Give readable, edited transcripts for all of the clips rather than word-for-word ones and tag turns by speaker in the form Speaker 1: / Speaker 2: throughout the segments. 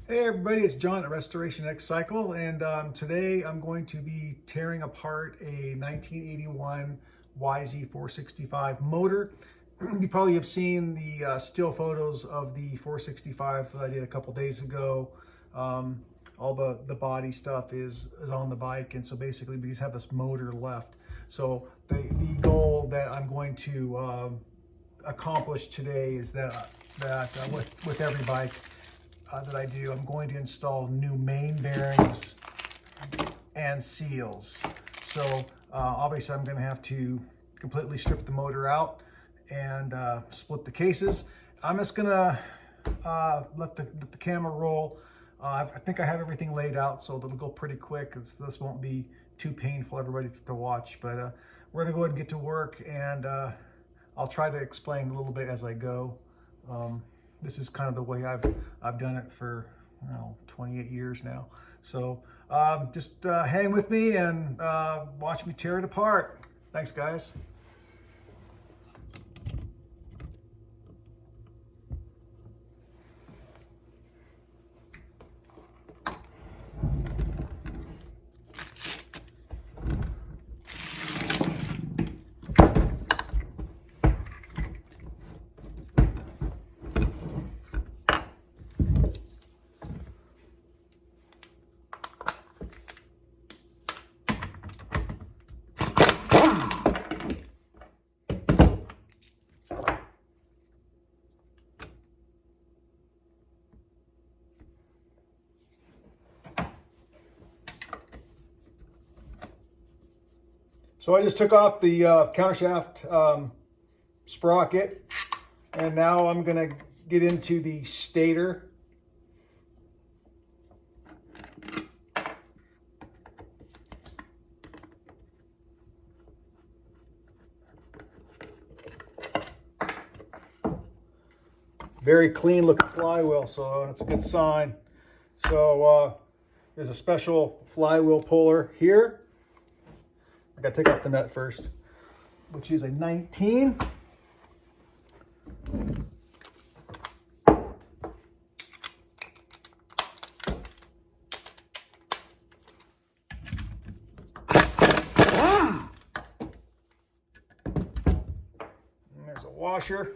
Speaker 1: Hey everybody, it's John at Restoration X Cycle, and today I'm going to be tearing apart a 1981 YZ465 motor. You probably have seen the still photos of the 465 that I did a couple days ago. All the body stuff is on the bike, and so basically we just have this motor left. So the goal that I'm going to accomplish today is that with every bike that I do, I'm going to install new main bearings and seals. So obviously I'm going to have to completely strip the motor out and split the cases. I'm just going to let the camera roll. I think I have everything laid out, so it'll go pretty quick. This won't be too painful for everybody to watch, but we're going to go ahead and get to work, and I'll try to explain a little bit as I go. This is kind of the way I've done it for 28 years now. So just hang with me and watch me tear it apart. Thanks, guys. So I just took off the countershaft sprocket, and now I'm going to get into the stator. Very clean looking flywheel, so that's a good sign. So there's a special flywheel puller here. I gotta take off the nut first, which is a 19. And there's a washer.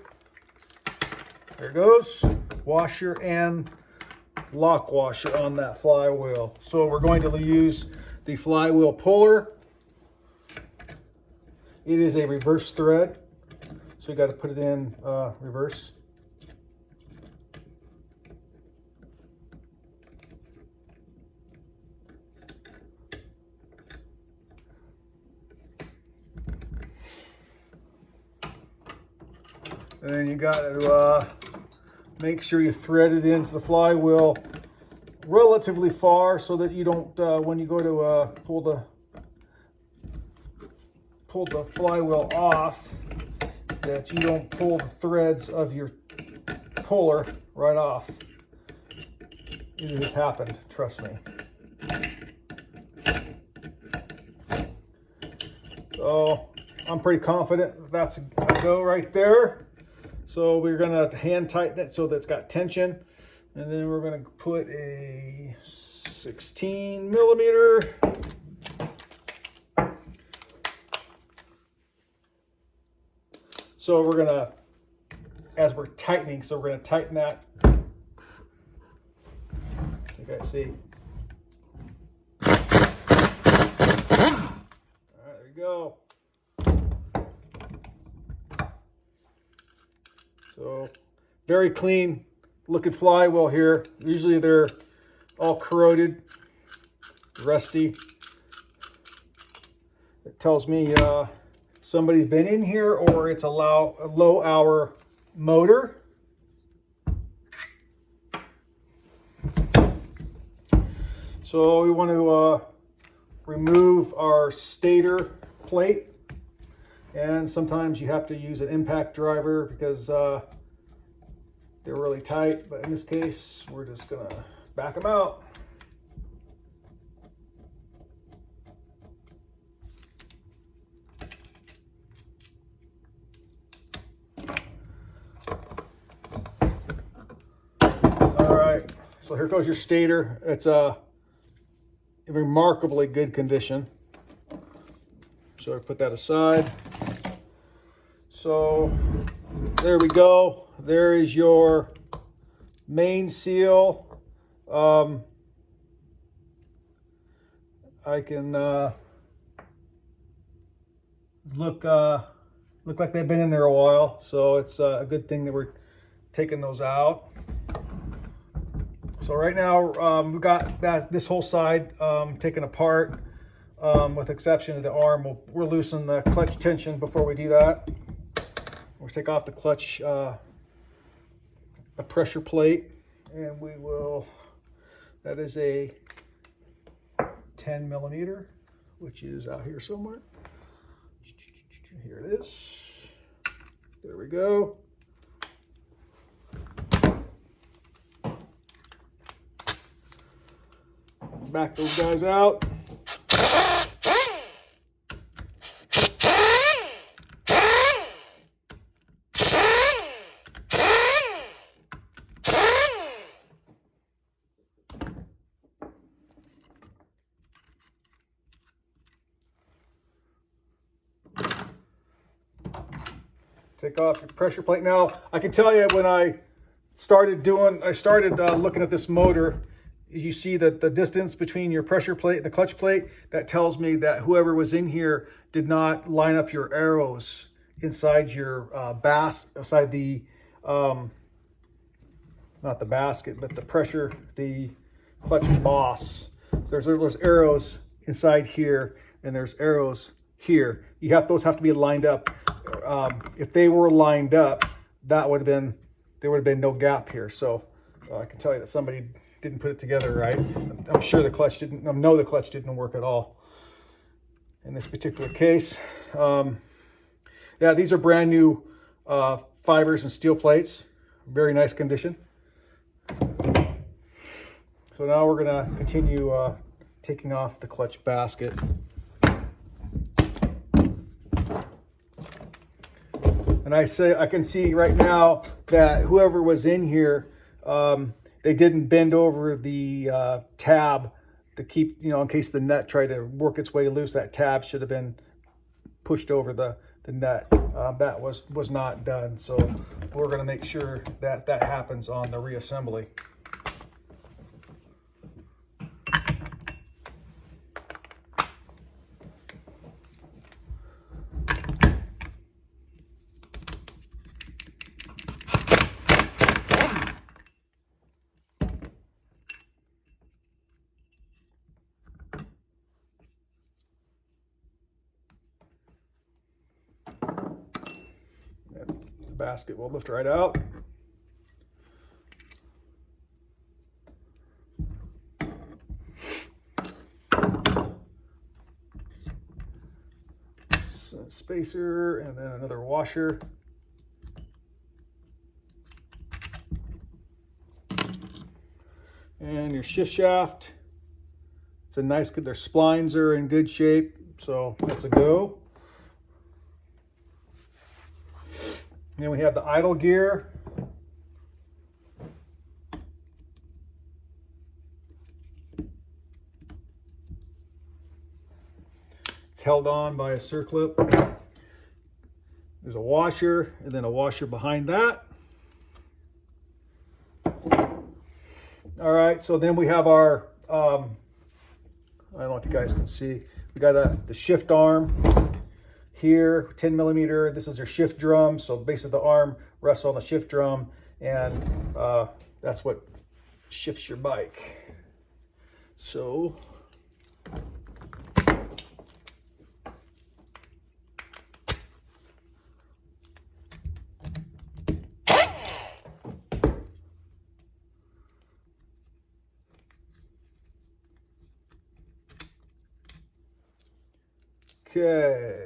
Speaker 1: There it goes. Washer and lock washer on that flywheel. So we're going to use the flywheel puller. It is a reverse thread, so you got to put it in reverse. And then you got to make sure you thread it into the flywheel relatively far so that you don't, when you go to pull the flywheel off, that you don't pull the threads of your puller right off. It has happened, trust me. So I'm pretty confident that's a go right there. So we're gonna hand tighten it so that it's got tension, and then we're gonna put a 16 millimeter So we're gonna, as we're tightening, so we're gonna tighten that. You guys see? All right, there you go. So very clean looking flywheel here. Usually they're all corroded, rusty. It tells me somebody's been in here, or it's a low hour motor. So we want to remove our stator plate, and sometimes you have to use an impact driver because they're really tight, but in this case we're just gonna back them out. So here goes your stator. It's a remarkably good condition. So I put that aside. So there we go. There is your main seal. I can look like they've been in there a while, so it's a good thing that we're taking those out. So right now we've got this whole side taken apart, with exception of the arm. We'll loosen the clutch tension before we do that. We'll take off the clutch, the pressure plate, and we will. That is a 10 millimeter, which is out here somewhere. Here it is. There we go. Back those guys out. Take off your pressure plate. Now, I can tell you when I started looking at this motor, you see that the distance between your pressure plate and the clutch plate, that tells me that whoever was in here did not line up your arrows inside your inside the, not the basket, but the clutch boss. So there's arrows inside here, and there's arrows here. Those have to be lined up. If they were lined up, there would have been no gap here. So I can tell you that somebody didn't put it together right. I'm sure the clutch didn't. I know the clutch didn't work at all in this particular case. Yeah, these are brand new fibers and steel plates. Very nice condition. So now we're gonna continue taking off the clutch basket. And I can see right now that whoever was in here, they didn't bend over the tab to keep, in case the nut tried to work its way loose. That tab should have been pushed over the nut. That was not done. So we're going to make sure that happens on the reassembly. Basket will lift right out. Spacer and then another washer. And your shift shaft. It's a nice, their splines are in good shape, so that's a go. Then we have the idle gear. It's held on by a circlip. There's a washer and then a washer behind that. All right, so then we have our, I don't know if you guys can see, we got the shift arm. Here, 10 millimeter, this is your shift drum. So basically the arm rests on the shift drum, and that's what shifts your bike. So, okay.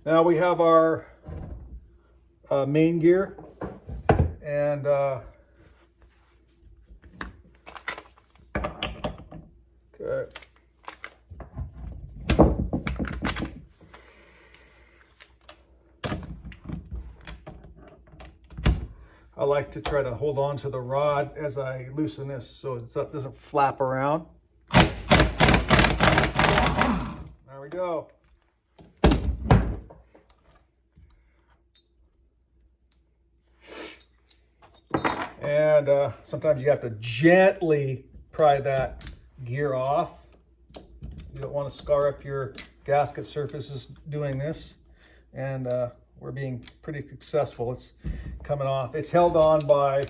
Speaker 1: Now we have our main gear, and okay. I like to try to hold on to the rod as I loosen this so it doesn't flap around. There we go. And sometimes you have to gently pry that gear off. You don't want to scar up your gasket surfaces doing this. And we're being pretty successful. It's coming off. It's held on by,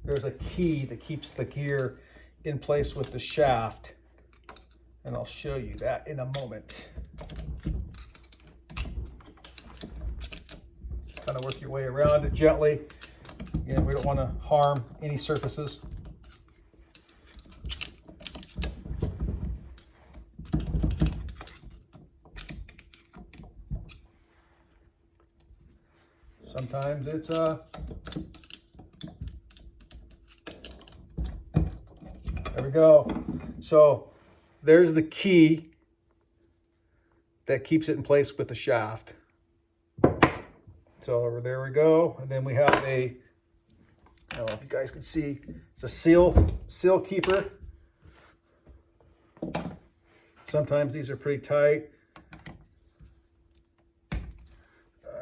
Speaker 1: there's a key that keeps the gear in place with the shaft. And I'll show you that in a moment. Just kind of work your way around it gently. Again, we don't want to harm any surfaces. Sometimes it's there we go. So there's the key that keeps it in place with the shaft. So there we go. And then we have a, I don't know if you guys can see, it's a seal keeper. Sometimes these are pretty tight.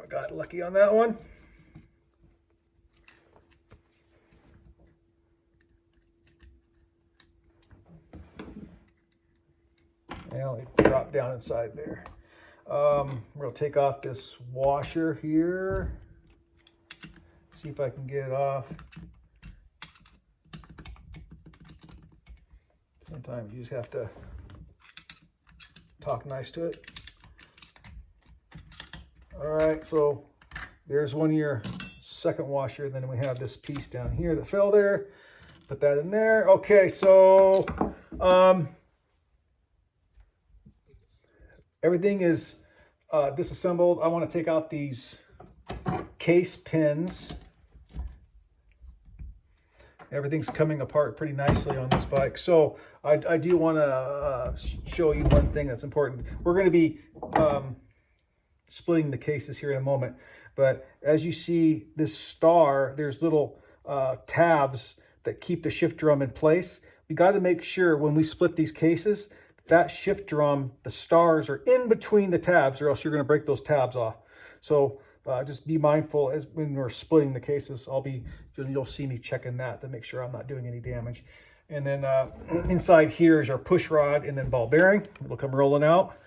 Speaker 1: Got lucky on that one. Now they drop down inside there. We're going to take off this washer here. See if I can get it off. Sometimes you just have to talk nice to it. All right, so there's one of your second washer. Then we have this piece down here that fell there. Put that in there. Okay, so everything is disassembled. I want to take out these case pins. Everything's coming apart pretty nicely on this bike. So I do want to show you one thing that's important. We're going to be splitting the cases here in a moment, but as you see this star, there's little tabs that keep the shift drum in place. We got to make sure when we split these cases, that shift drum, the stars are in between the tabs, or else you're going to break those tabs off. So just be mindful as when we're splitting the cases. You'll see me checking that to make sure I'm not doing any damage. And then inside here is our push rod and then ball bearing. It'll come rolling out.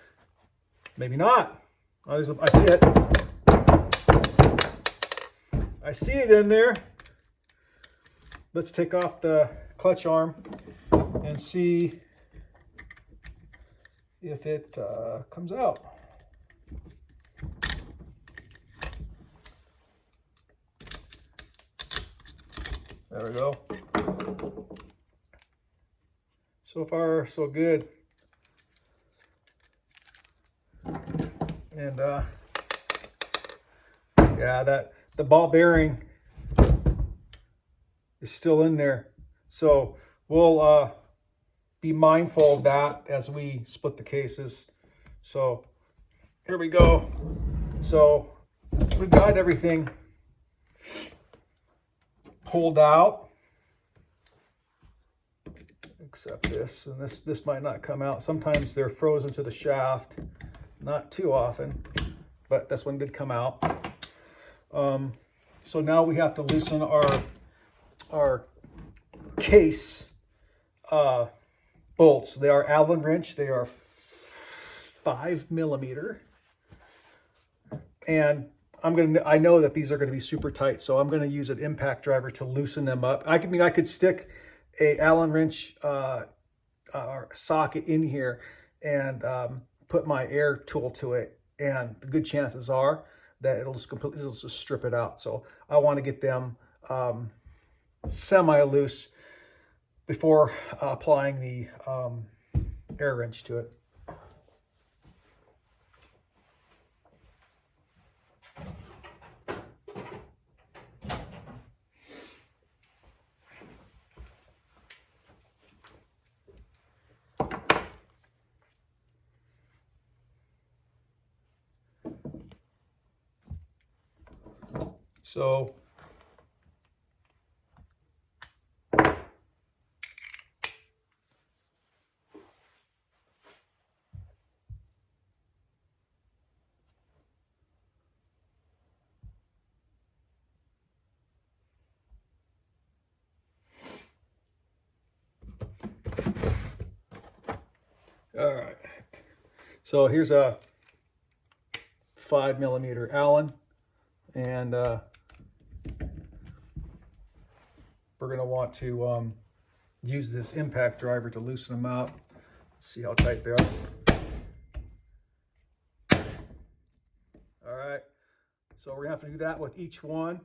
Speaker 1: Maybe not. I see it. I see it in there. Let's take off the clutch arm and see if it comes out. There we go. So far, so good. And yeah, the ball bearing is still in there. So we'll be mindful of that as we split the cases. So here we go. So we've got everything pulled out except this, and this might not come out. Sometimes they're frozen to the shaft. Not too often, but this one did come out. So now we have to loosen our case bolts. They are Allen wrench. They are 5mm, and I know that these are going to be super tight, so I'm going to use an impact driver to loosen them up. I could stick a Allen wrench socket in here and put my air tool to it, and the good chances are that it'll just strip it out. So I want to get them semi-loose before applying the air wrench to it. So All right. So here's a 5mm Allen, and we're going to want to use this impact driver to loosen them out. See how tight they are. All right. So we're going to have to do that with each one.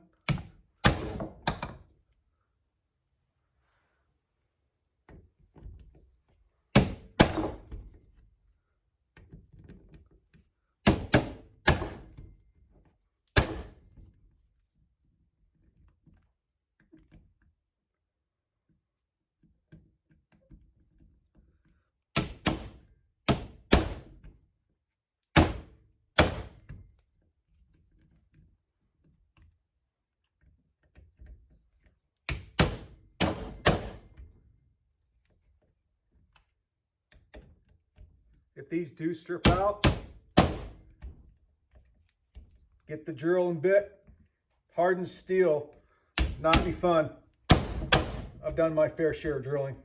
Speaker 1: If these do strip out, get the drill and bit. Hardened steel, not be fun. I've done my fair share of drilling.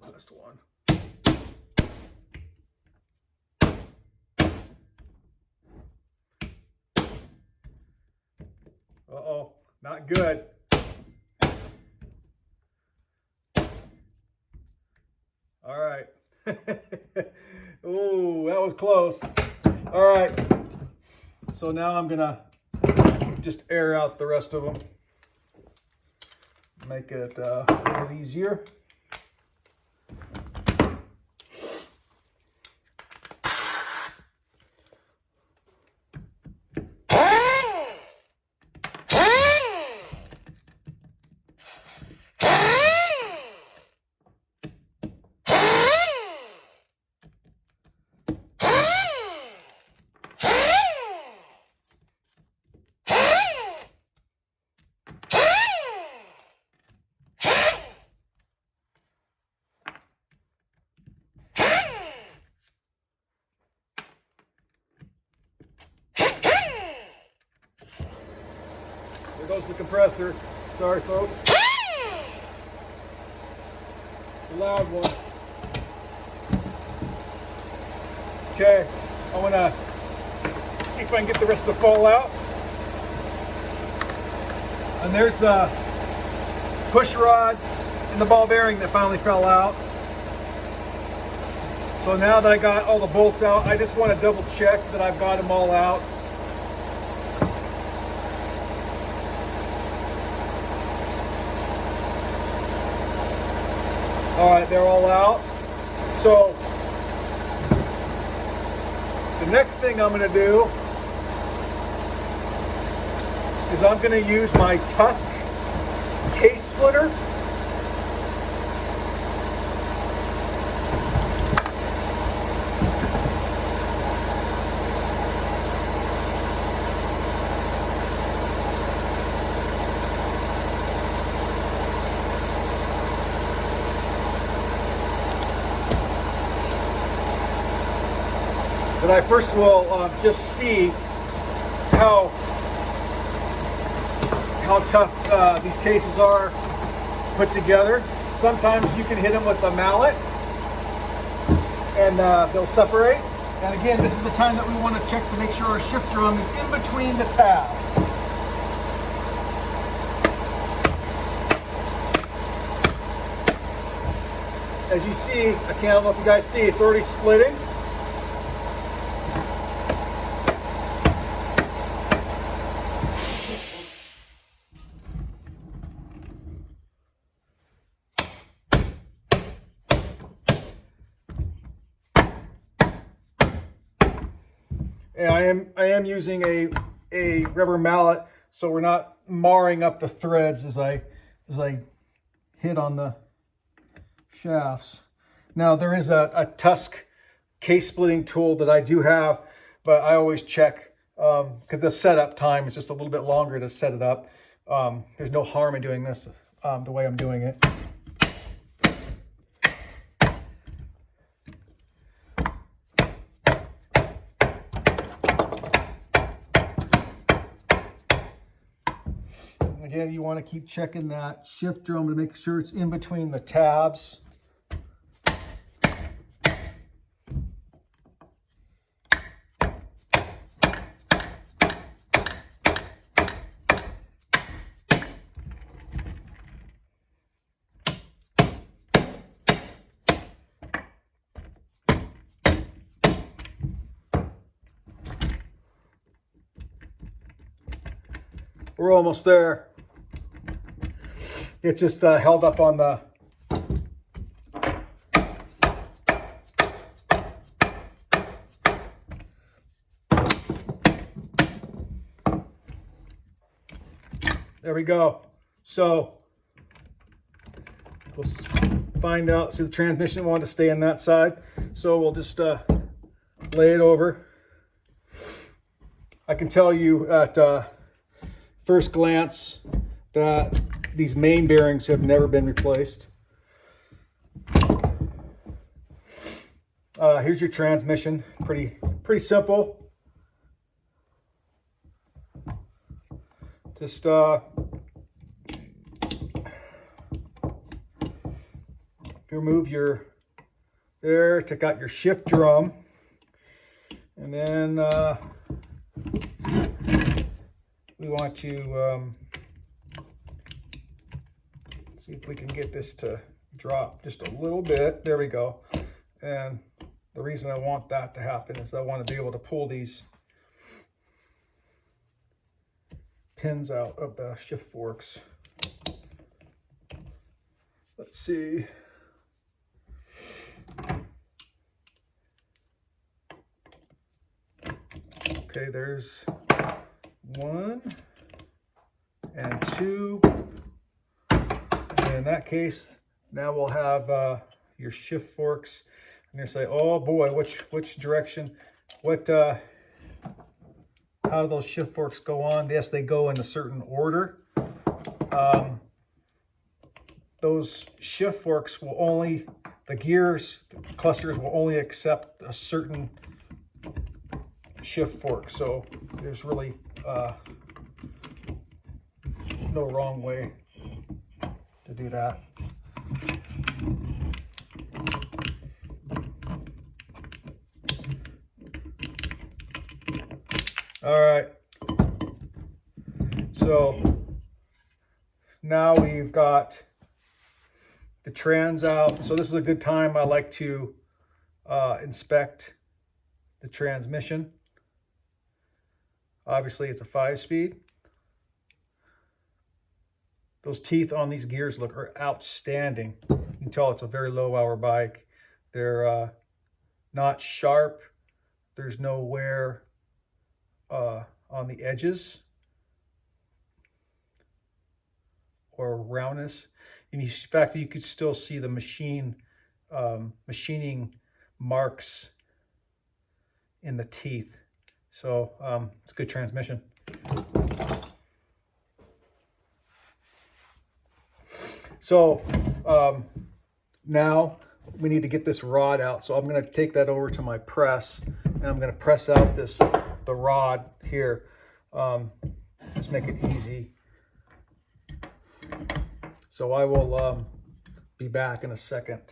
Speaker 1: Last one. Uh-oh, not good. All right. Oh, that was close. All right. So now I'm gonna just air out the rest of them. Make it a little easier. There goes the compressor. Sorry, folks. It's a loud one. Okay, I want to see if I can get the rest to fall out. And there's the push rod and the ball bearing that finally fell out. So now that I got all the bolts out, I just want to double check that I've got them all out. All right, they're all out. So the next thing I'm going to do is I'm going to use my Tusk case splitter. But I first will just see how tough these cases are put together. Sometimes you can hit them with a mallet and they'll separate. And again, this is the time that we want to check to make sure our shift drum is in between the tabs. As you see, I don't know if you guys see, it's already splitting. And I am using a rubber mallet, so we're not marring up the threads as I hit on the shafts. Now there is a Tusk case splitting tool that I do have, but I always check because the setup time is just a little bit longer to set it up. there's no harm in doing this the way I'm doing it. Again, you want to keep checking that shift drum to make sure it's in between the tabs. We're almost there. It just held up on the there we go. So we'll find out. See, the transmission wanted to stay on that side, so we'll just lay it over. I can tell you at first glance that these main bearings have never been replaced. Here's your transmission. Pretty simple. Just remove your there, take out your shift drum, and then we want to see if we can get this to drop just a little bit. There we go. And the reason I want that to happen is I want to be able to pull these pins out of the shift forks. Let's see. Okay, there's 1 and 2. And in that case, now we'll have your shift forks. And you're say, oh boy, which direction? What? How do those shift forks go on? Yes, they go in a certain order. Those shift forks will only, the gears, the clusters will only accept a certain shift fork. So there's really no wrong way to do that. All right, so now we've got the trans out. So this is a good time I like to inspect the transmission. Obviously it's a 5-speed. Those teeth on these gears are outstanding. You can tell it's a very low hour bike. They're not sharp. There's no wear on the edges or roundness. In fact, you could still see the machining marks in the teeth. So it's a good transmission. So now we need to get this rod out. So I'm going to take that over to my press, and I'm going to press out the rod here. Let's make it easy. So I will be back in a second.